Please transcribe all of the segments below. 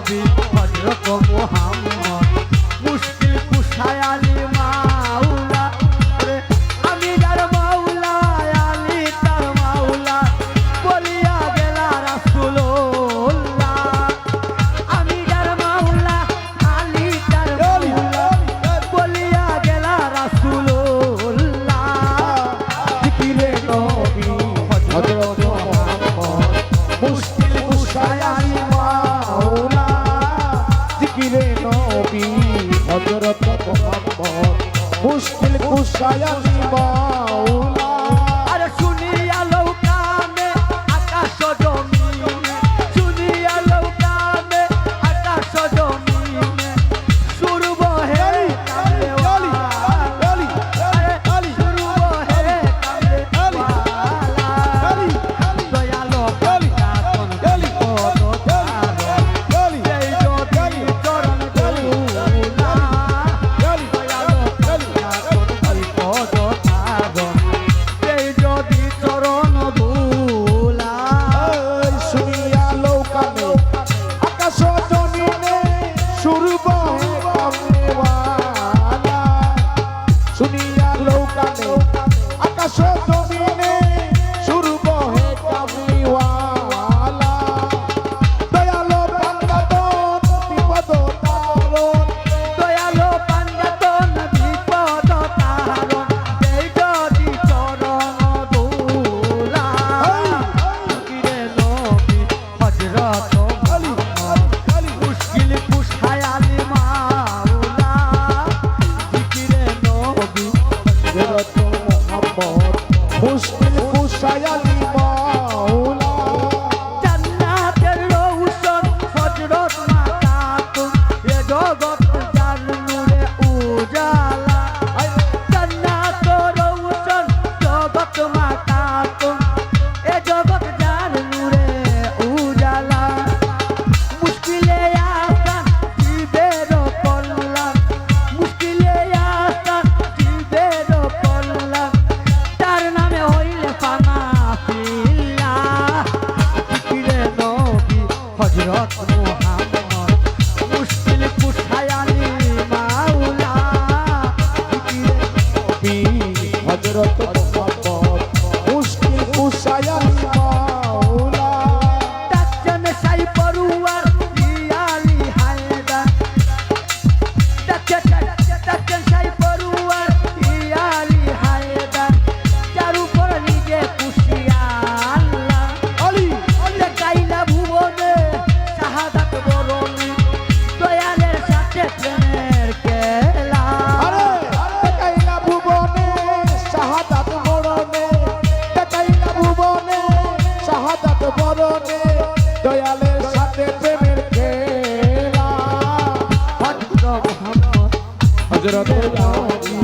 নবী হযরত মুহাম্মদ মুশকিল কুশায় আলী মাওলা রে আমি যার মাওলা আলী তার মাওলা বলিয়া গেলা রাসূলুল্লাহ আমি যার মাওলা আলী তার মাওলা বলিয়া গেলা রাসূলুল্লাহ জিকিরে নবী হযরত মুহাম্মদ মুশকিল কুশায় আলী মাওলা জিকিরে নবী হযরত মুহাম্মদ মুশকিল কুশায় আলী মাওলা আরে শুনিয়া লোকানে আকাশ জমিনে শুনিয়া লোকানে আকাশ জমিনে সুর বহে কালে ওয়ালা সুর বহে কালে ওয়ালা দয়ালো পাতাতন পদ তার এই যদি চরণ দলুনা দয়ালো পাতাতন পদ তার এই যদি চরণ ধুলা শুনিয়া লোকানে আকাশ জমিনে সুর বহে কামনেওয়ালা শুনিয়া লোকানে আকাশ জমিনে সুর বহে কামনেওয়ালা দয়ালো পান্ডাতন বিপদ তারণ দয়ালো পাঞ্জাতন বিপদ তারণ এই যদি চরণ ধুলা জিকিরে নবী হযরত মুহাম্মদ মুশকিল কুশায় আলী মাওলা জিকিরে নবী হযরত মুহাম্মদ মুশকিল কুশায় আলী মাওলা জান্নাতের রৌশন হযরত মাতাতুন এ জগৎ যার নূরে উজালা জান্নাতের রৌশন জগৎ মাতাতুন এ জগৎ যার নূরে উজালা মুশকিলে আসান জীবের কল্যাণ মুশকিলে আসান জীবের কল্যাণ তার নামে হইলে ফানা ফিল্লা জিকিরে নবী হযরত মুহাম্মদ মুশকিল কুশায় আলী মাওলা জিকিরে নবী হযরত মুহাম্মদ মুশকিল কুশায় আলী মাওলা ডাকছেন সাই পরুয়ার আলী হায়দার ডাকছেন সাই পরুয়ার আলী হায়দার যার উপর নিজে খুশি আল্লাহ আলী দেখাইলা ভুবনে শাহাদাত বরণে দয়ালের সাথে প্রেমের খেলা আরে দেখাইলা ভুবনে শাহাদাত বরণে দেখাইলা ভুবনে শাহাদাত বরণে দয়ালের সাথে প্রেমের খেলা হযরত মুহাম্মদ হযরত নবী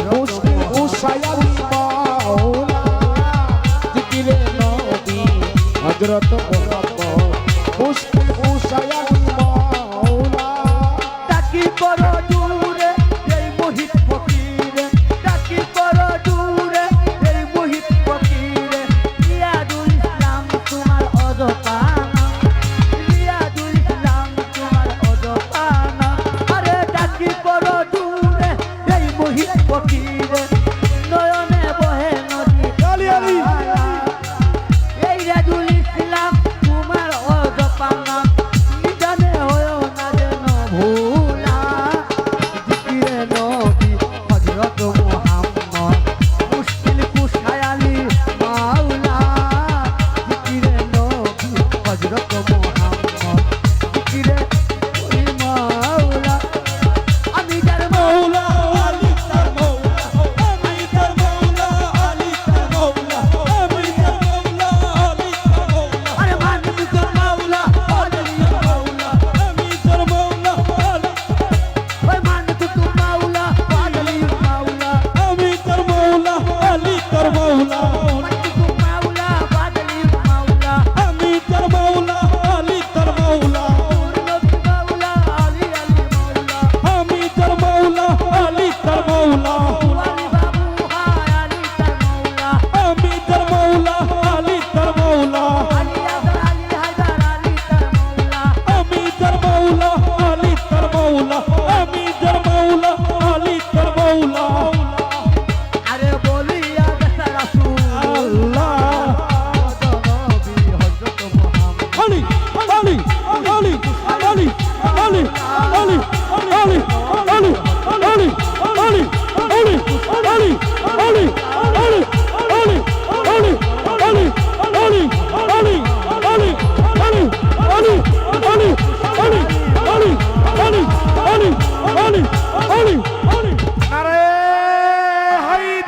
মুশকিল কুশায় আলী মাওলা জিকিরে নবী হযরত মুহাম্মদ মুশকিল কুশায় আলী মাওলা ডাকি করো দূরে এই মোহিত ফকিরে ডাকি করো দূরে এই মোহিত ফকিরে রিয়াদুল ইসলাম তোমার অজপানা রিয়াদুল ইসলাম তোমার অজপানা আরে ডাকি করো দূরে এই মোহিত ফকিরে নয়নে বহে নদী আলী আলী এই রিয়াদুল ইসলাম তোমার অজপানা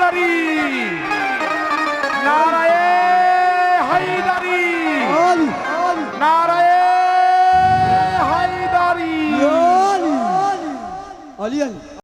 হায়দারি নারায়ে হায়দারি নারায়ে হায়দারি আলি আলি